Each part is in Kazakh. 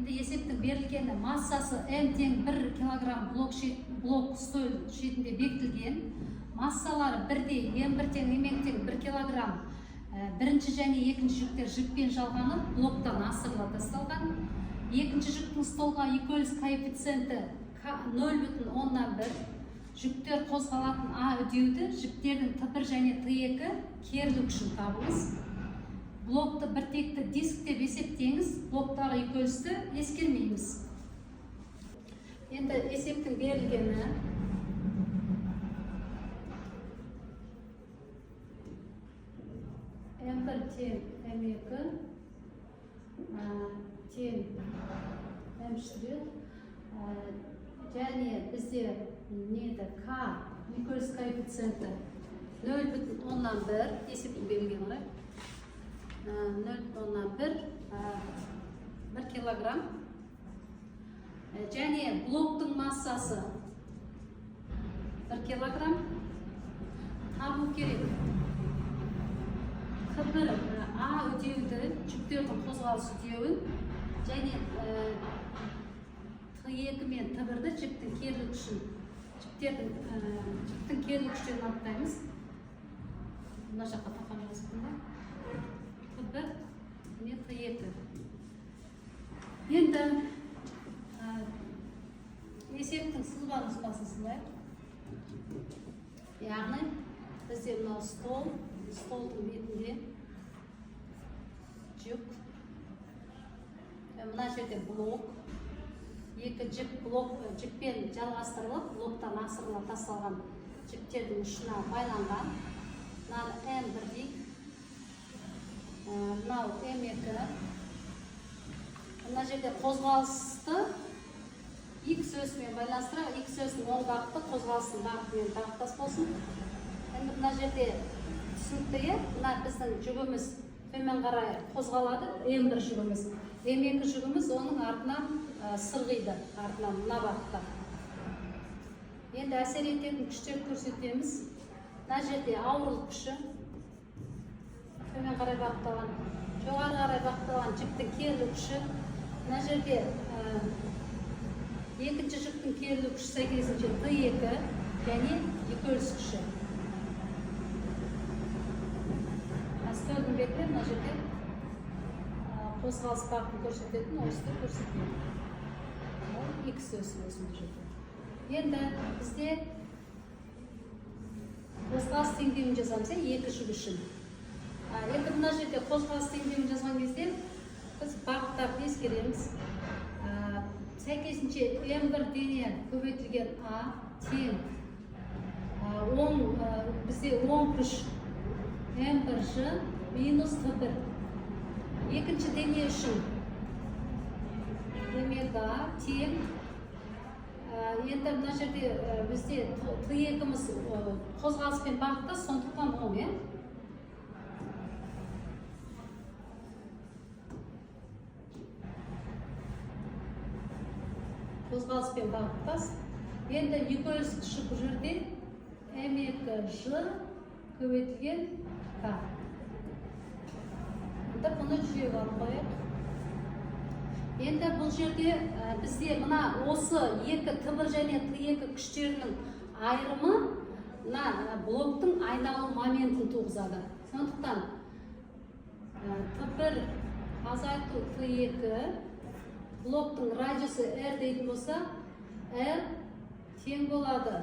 Енді есептің берілгені массасы М тең 1 килограмм блок стол шетінде бекітілген. Массалары бірдей М1 тең М2 тең 1 килограмм. Бірінші және екінші жүктер жіппен жалғанып, блоктан асырыла тасталған. Екінші жүктің столға үйкеліс коэффициенті 0,1. Жүктер қозғалатын А үдеуді жіптердің Т1 және Т2 керілу күшін табыңыз. Блокты біртекті диск деп есептеңіз, блоктағы үйкелісті ескермейміз. Енді есептің берілгені М1 тең М2 тең М3 және бізде К үйкеліс коэффициенті 0,1 есептің берілген ғой. 0,1 1 килограмм. Және блоктың массасы 1 килограмм. Табу керек. Т1 А үдеуді, жүктердің қозғалыс үдеуін, және Т2 мен Т1-ді жүктің керілу күшін, жүктің керілу күштерін анықтаймыз. Мына жаққа тақап жазыппын ба? Т1 мен Т2. Енді есептің сызба нұсқасын сызайық. Яғни бізде мынау столдың бетінде жүк, мына жерде блок, екі жіппен жалғастырылып, блоктан асырыла тасталған жіптердің ұшына байланған. Мынаны М1 дейік, мынау М2. Мына жерде қозғалысты X өсімен байланыстыра, X өсінің оң бағыты қозғалыстың бағытымен бағыттас болсын. Енді мына жерде түсінікті, мына біздің жүгіміз төмен қарай қозғалады, М1 жүгіміз. М2 жүгіміз оның артынан сырғиды, артынан мына бағытта. Енді әсер ететін күштерді көрсетеміз. Мына жерде ауырлық күші төмен қарай бағытталған, жоғары қарай бағытталған жүктің керілу күші. Мына жерде екінші жүктің керілу күші сәйкесінше Т2 және үйкеліс күші. Стөлдің бетінде мына жерде қозғалыс бағытын көрсететін осыны көрсетеді. X өсі осында жерде. Енді бізде қозғалыс теңдеуін жазамыз, екі жүк үшін. Енді мына жерде қозғалыс теңдеуін жазған кезде біз бағыттарды ескереміз. Сәйкесінше М1 дене көбейтілген А тең бізде оң күш М1 минус Т1. Екінші дене үшін омега тең. Енді мына жерде бізде Т2-міз қозғалыспен бағытта, сондықтан оң. Қозғалыспен бағыттас. Енді үйкеліс күші бұл жерде М2Ж көбейтілген К. Енді бұны жүйеге алып қояйық. Енді бұл жерде бізде мына осы екі Т1 және Т2 күштерінің айырымы мына блоктың айналу моментін туғызады. Сондықтан Т1 азайту Т2 блоктың радиусы R дейтін болса, R тең болады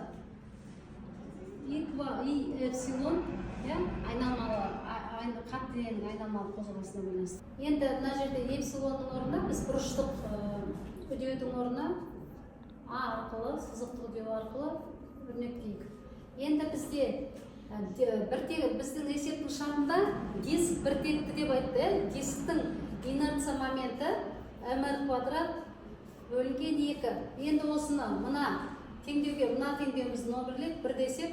I эпсилон қатты дененің айналмалы қозғалысына байланысты. Енді мына жерде эпсилонның орнына біз бұрыштық үдеудің орнына А арқылы, сызықтық үдеу арқылы өрнектейік. Енді бізде біздің есептің шартында диск біртекті деп айтты. Дисктің инерция моменті mr квадрат бөлінген 2. Енді осыны мына теңдеуге, мына теңдеуіміз нөмірлеп бір десек,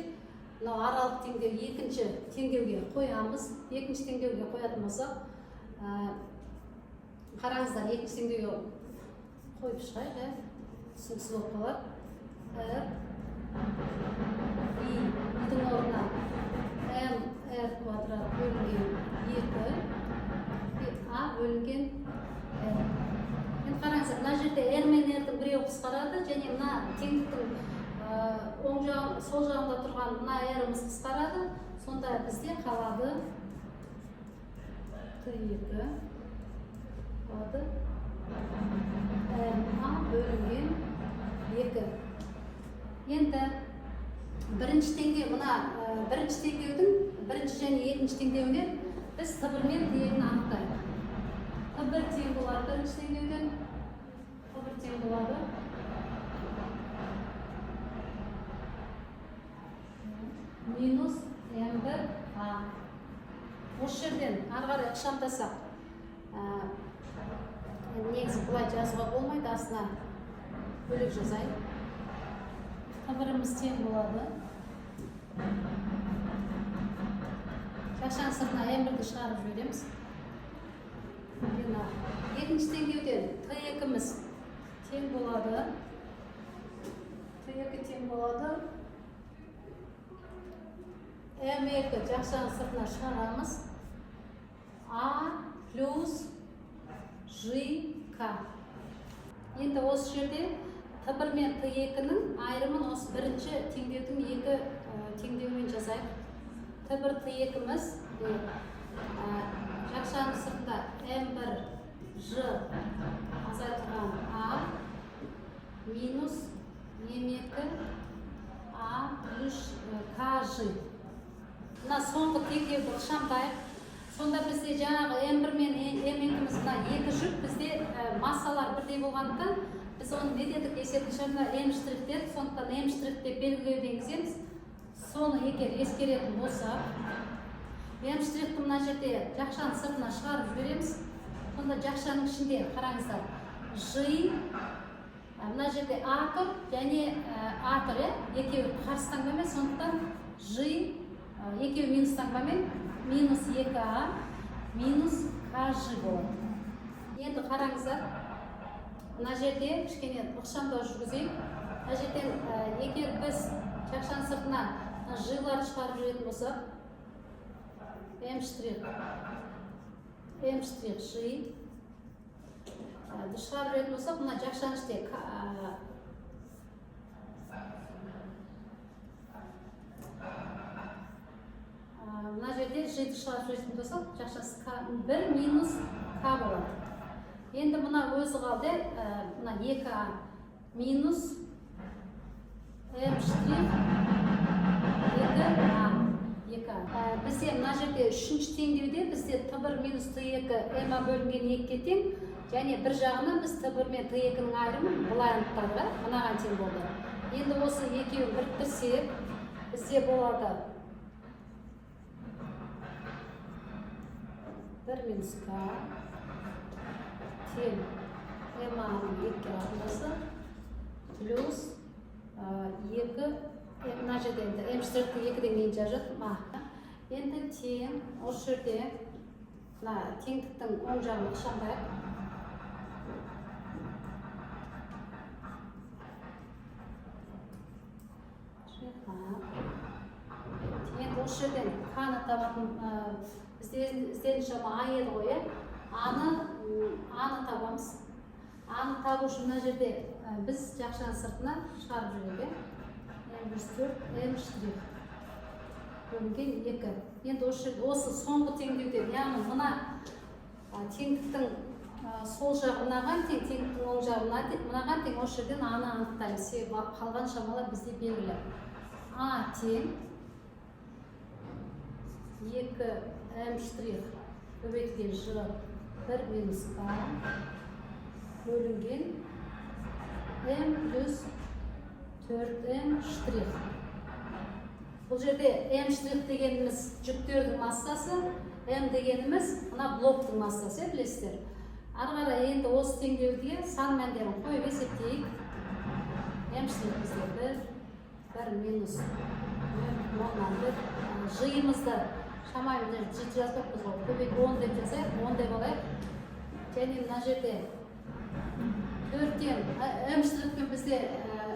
мынау аралық теңдеу екінші теңдеуге қоямыз. Екінші теңдеуге қоятын болсақ, қараңыздар, екінші теңдеуге қойып шығайық, түсініксіз болып қалады. I-дің орнына mr квадрат бөлінген 2 А бөлінген R. Енді қараңыздар, жерде r мен r-дің біреуі қысқарады, және мына теңдіктің оң жағы, сол жағында тұрған мына r-іміз қысқарады. Сонда бізде қалады T2 қалады r-a бөлінген 2. Енді бірінші теңдеу, мына бірінші теңдеудің бірінші және екінші теңдеуіне біз Т1 мен Т2-ні анықтайық. Т1 тең болады бірінші теңдеуден, Т1 тең болады минус m1a. Осы жерден ары қарай ықшамдасақ, негізі бұлай жазуға болмайды, астына бөлек жазайын. Т1-іміз тең болады. Жақшаның сыртына m1-ді шығарып жібереміз. Екінші теңдеуден Т2-міз тең болады. Т2 тең болады. m2 жақшаның сыртына шығарамыз. a плюс jk. Енді осы жерде Т1 мен Т2-ның айырымын осы бірінші теңдеудің екі теңдеуімен жазайық. Т1 Т2-міз жақшаның сыртында m1 j азайтылған a минус m2 a плюс kj. Мына соңғы теңдеуді ықшамдайық. Сонда бізде жаңағы m1 мен m2-міз мына екі жүк, бізде массалар бірдей болғандықтан біз оны не дедік, есептік шарында m' дедік, сондықтан m' деп белгілеуді енгіземіз. Соны егер ескеретін болса, m' мына жерде жақшаның сыртына шығарып жібереміз. Сонда жақшаның ішінде қараңыздар, J мына жерде A тұр, және A тұр, екеуі қарсы таңбамен, сондықтан J екеуі минус таңбамен минус 2a минус kj болады. Енді қараңыздар, мына жерде кішкене ықшамдау жүргізейік. Мына жерден егер біз жақшаның сыртына J-ларды шығарып жүретін болсақ, m' J шығарып жүретін болсақ, мына жақшаның ішінде мына жерде J-ді шығарып жүретін болсақ, жақшасы 1 минус k болады. Енді мына өзі қалды, мына 2a минус m' 2a. Бізде мына жерде үшінші теңдеуде бізде Т1 минус Т2 m-а бөлінген 2-ге тең, және бір жағынан біз Т1 мен Т2-ның айырымын былай анықтадық, мынаған тең болды. Енді осы екеуін біріктірсек, бізде болады 1 минус k тең m-ның 2-ге араласы плюс 2, мына жерде енді m' 2-ден кейін жазып, енді тең, осы жерде мына теңдіктің оң жағын ықшамдайық. Енді осы жерден k-ны табатын, бізде ізденіш шама a еді ғой, a-ны табамыз. A-ны табу үшін мына жерде біз жақшаның сыртына шығарып жүрейік. m' бөлінген 2. Енді осы соңғы теңдеуден, яғни мына теңдіктің сол жағы мынаған тең, теңдіктің оң жағы мынаған тең, осы жерден a-ны анықтаймыз. Себебі қалған шамалар бізде белгілі. a тең 2m' көбейтілген j 1 минус k бөлінген m плюс 4m'. Бұл жерде m' дегеніміз жүктердің массасы, m дегеніміз мына блоктың массасы, білесіздер. Ары қарай енді осы теңдеуге сан мәндерін қойып есептейік. m' бізде 1 минус 1, j-імізді шамайымызды жеті жазбақпыз ғой, көбейіп 10 деп жазайық, 10 деп алайық. Және мына жерде 4m, m' бізде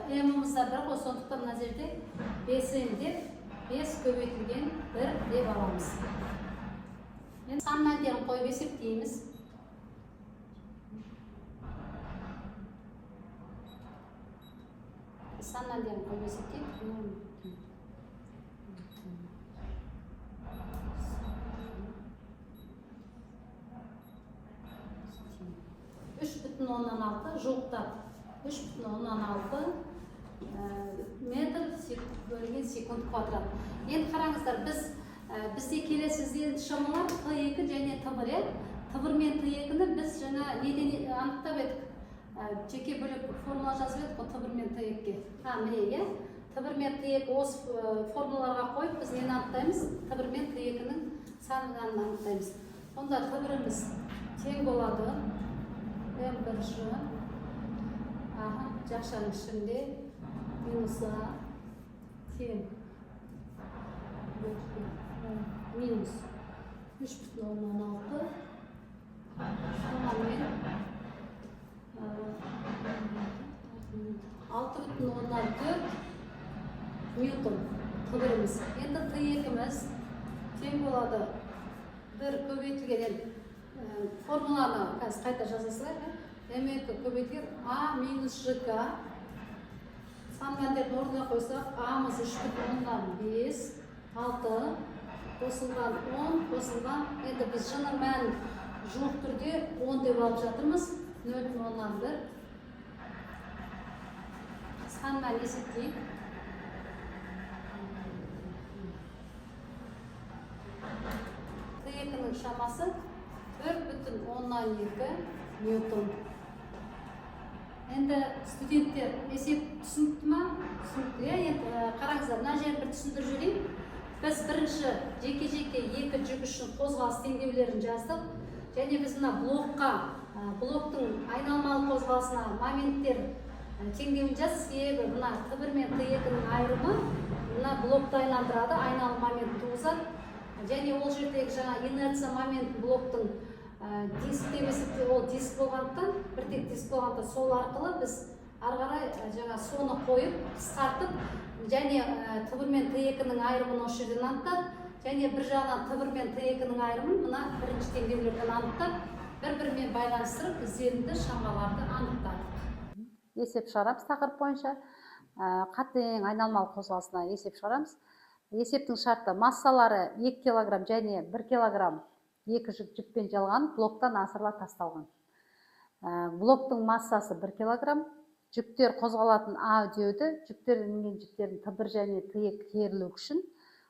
m-імізді 1 ғой, сондықтан мына жерде 5m деп 5 көбейтілген 1 деп аламыз. Енді сан мәндерін қойып есептейміз. саннан дейін қойып есептейік. 3,6 жуықтап 3,6 метр бөлінген секунд квадрат. Енді қараңыздар, бізде келесі шамалар Т2 және Т1. Т1 мен Т2-ні біз жаңа неден анықтап едік. Жеке бөлек формула жазып едік қой Т1 мен Т2-ге. Міне, Т1 мен Т2 осы формулаларға қойып, біз нені анықтаймыз? Т1 мен Т2-нің санын анықтаймыз. Онда Т1-іміз тең болады М1-ші жақшаның ішінде минусы тең минус 3,6 шамамен 6,4 ньютон Т1-іміз. Енді Т2-іміз тең болады бір көбейтілген формуланы қайта жазасыздар. М2 көбейтілген А минус ЖК сан мәндерін орнына қойсақ, А-мыз 3,5, 6 қосылған 10 қосылған. Енді біз шыны мән жуық түрде 10 деп алып жатырмыз. 0,1 сан мән есептейік. Т2-нің шамасы 4,2 ньютон. Енді студенттер есеп түсінікті ма? Түсінікті. Енді қараңыздар, мына жерін бір түсіндіріп жіберейін. Біз бірінші жеке-жеке екі жүк үшін қозғалыс теңдеулерін жаздық. Және біз мына блоктың айналмалы қозғалысына моменттер теңдеуін жаздық. Себебі мына Т1 мен Т2-нің айырымы мына блокты айландырады, айналым момент туғызады. Және ол жердегі жаңа инерция момент блоктың диск демесекте, ол диск болғандықтан, бір тек диск болғандықтан, сол арқылы біз ары қарай жаңа соны қойып, қысқартып, және Т1 мен Т2-нің айырымын осы жерден анықтап, және бір жағынан Т1 мен Т2-нің айырымын мына бірінші теңдеулерден анықтап, бір-бірімен байланыстырып, ізденімді шамаларды анықтадық. Есеп шығарамыз тақырып бойынша. Қатты дененің айналмалы қозғалысына есеп шығарамыз. Есептің шарты массалары 2 кг және 1 кг екі жүкпен жалған блоктан асырыла тасталған. Блоктың массасы 1 кг, жүктер қозғалатын А үдеуді, жүктердің жүктердің Т1 және Т2 керілу күшін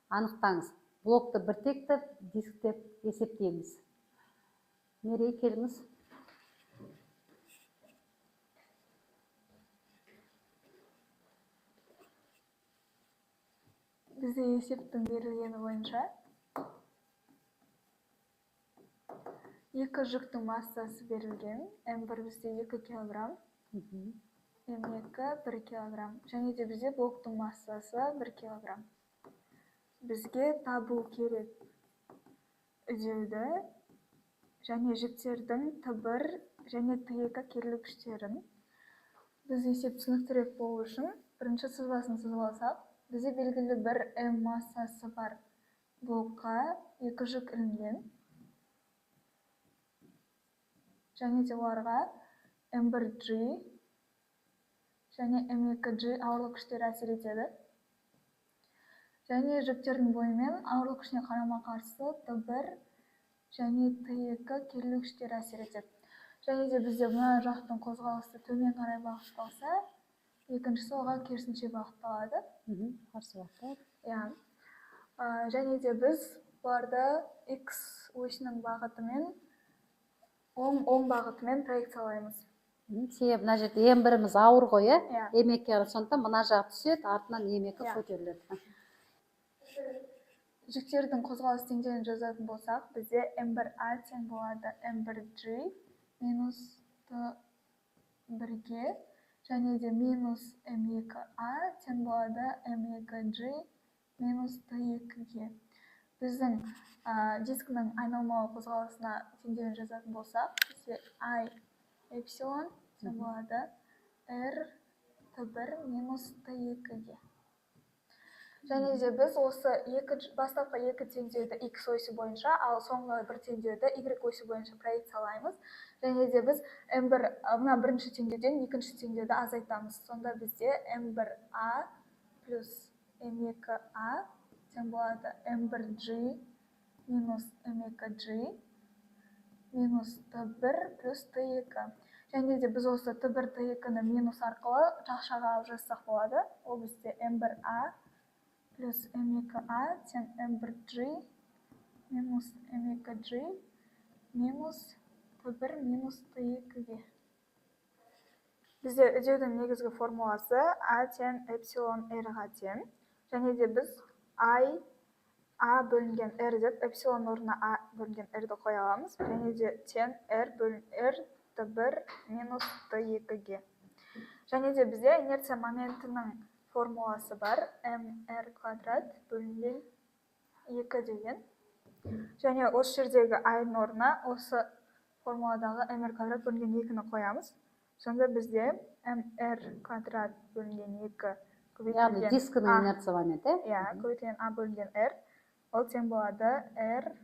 анықтаңыз. Блокты біртекті диск деп есептейміз. Мерей, келіңіз. Бізде есептің берілгені бойынша екі жүктің массасы берілген. М1 бізде 2 кг, М2 1 кг. Және де бізде блоктың массасы 1 кг. Бізге табу керек үдеуді және жүктердің Т1 және Т2 керілу күштерін. Біз есеп түсініктірек болу үшін бірінші сызбасын сызып алсақ, бізде белгілі бір М массасы бар блокқа екі жүк ілінген. Және де оларға М1G және М2G ауырлық күштері әсер етеді. Және жүктердің бойымен ауырлық күшіне қарама-қарсы Т1 және Т2 керілу күштері әсер етеді. Және де бізде мына жақтың қозғалысы төмен қарай бағытталса, екіншісі оған керісінше бағытталады. Қарсы бағытталады. Және де біз бұларды X осінің бағытымен оң бағытымен проекциялаймыз. Себебі мына жерде М1-іміз ауыр ғой, М2-ге сондықтан мына жақ түседі, артынан М2 көтеріледі. Жүктердің қозғалыс теңдеуін жазатын болсақ, бізде М1А тең болады М1G минус Т1-ге, және де минус М2А тең болады М2G минус Т2-ге. Біздің дискінің айналмалы қозғалысына теңдеуін жазатын болсақ, бізде I эпсилон тең болады R Т1 минус Т2-ге. Және де біз осы бастапқы екі теңдеуді x осі бойынша, ал соңғы бір теңдеуді y осі бойынша проекциялаймыз. Және де біз мына бірінші теңдеуден екінші теңдеуді азайтамыз. Сонда бізде m1a плюс m2a тең болады m1g минус m2g минус t1 плюс t2. Және де біз осы t1, t2-ні минус арқылы жақшаға алып жазсақ болады. Ол бізде m1a плюс m2a тең m1g минус m2g минус t1 минус t2-ге. Бізде үдеудің негізгі формуласы a тең эпсилон r-ға тең. Және де біз a бөлінген r деп эпсилон орнына a бөлінген r-ді қоя аламыз. Және де тең r бөлін r t1 минус t2-ге. Және де бізде инерция моментінің формуласы бар. mr квадрат бөлінген 2 деген. Және осы жердегі i-ның орнына осы формуладағы mr квадрат бөлінген 2-ні қоямыз. Сонда бізде mr квадрат бөлінген 2 яғни дискінің инерция моменті. Көбейтілген a бөлінген r. Ол тең болады r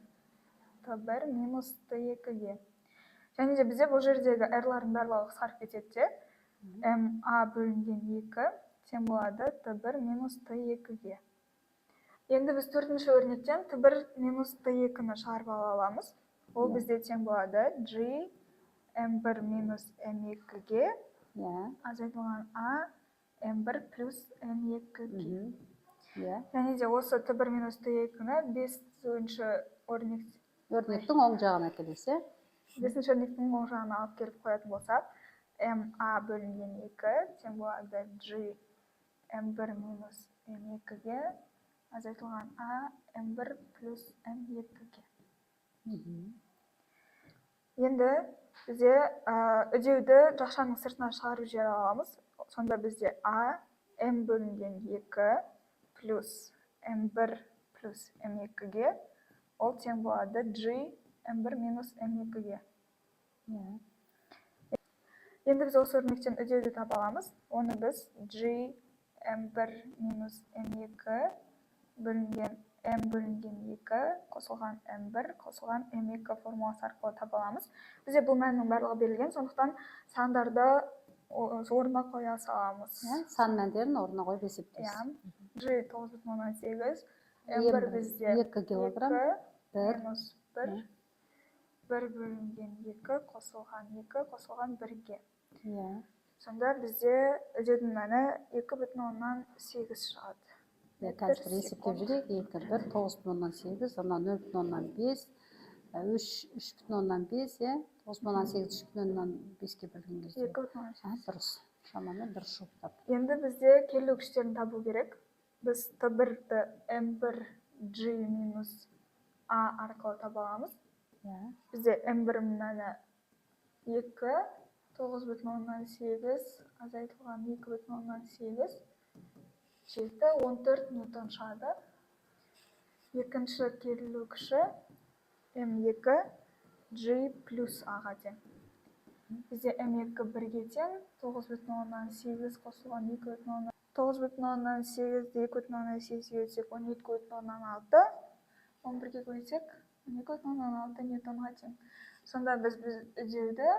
t1 минус t2-ге. Және де бізде бұл жердегі r-лардың барлығы қысқарып кетеді. ma бөлінген 2 тең болады t1 минус t2-ге. Енді біз төртінші өрнектен t1 минус t2-ні шығарып ала аламыз. Ол бізде тең болады g m1 минус m2-ге азайтылған a m1 плюс m2-ге. Және де осы t1 минус t2-ні 5-ші өрнектің оң жағына келесі. 5-ші өрнектің оң жағына алып келіп қоятын болсақ, ma бөлінген 2 тең болады g m1 минус m2-ге азайтылған a m1 плюс m2-ге. Енді бізде үдеуді жақшаның сыртына шығарып жібере аламыз. Сонда бізде a m бөлінген 2 плюс m1 плюс m2-ге ол тең болады g m1 минус m2-ге. Енді біз осы өрнектен үдеуді таба аламыз. Оны біз g m1 минус m2 бөлінген m бөлінген 2 қосылған m1 қосылған m2 формуласы арқылы таба аламыз. Бізде бұл мәннің барлығы берілген, сондықтан сандарды орнына қоя саламыз. Сан мәндерін орнына қойып есептейсіз. g 9,8, m1 бізде 2 килограмм, минус 1 бөлінген 2 қосылған 2 қосылған 1-ге. Сонда бізде үдеудің мәні 2,8 шығады. Қазір есептеп жүрейік. 2, 1, 9,8, ана 0,5, 3,5, 9,8, 3,5-ге бөлген кезде. 2,8. Дұрыс. Шамамен дұрыс жолдап. Енді бізде келу күштерін табу керек. Біз t1-ді m1g минус a арқылы таба аламыз. Бізде m1-ның мәні 2, 9,8 азайтылған 2,8 жеті 14 ньютон шығады. Екінші келу күші m2 g плюс a-ға тең. Бізде m2 1-ге тең, 9,8 қосылған 2,8, 9,8-ді 2,8-ге өтсек 12,6, 11-ге көйтсек 12,6 ньютонға тең. Сонда біз үдеуді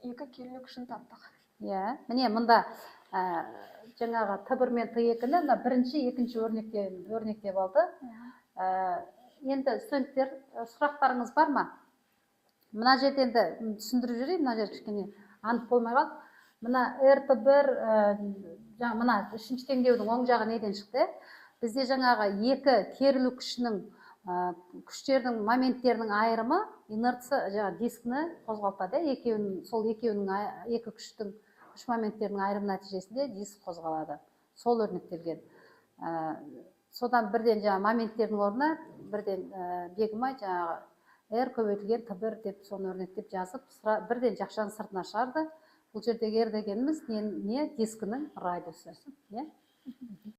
2 келу күшін таптық. Міне мұнда жаңағы t1 мен t2-ні бірінші, екінші өрнектеп алды. Енді студенттер, сұрақтарыңыз бар ма? Мына жерде енді түсіндіріп жүрейін, мына жер кішкене анық болмай қалды. Мына RT1, мына үшінші теңдеудің оң жағы неден шықты? Бізде жаңағы екі керілу күшінің күштердің моменттерінің айырымы инерция жаңағы дискіні қозғалтады. Сол екеуінің екі күштің күш моменттерінің айырым нәтижесінде диск қозғалады. Сол өрнектелген. Содан бірден жаңағы моменттердің орнына бірден бегімай жаңағы R көбейтілген T1 деп соны өрнектеп жазып, бірден жақшаның сыртына шығарды. Бұл жердегі R дегеніміз не? Дискінің радиусы.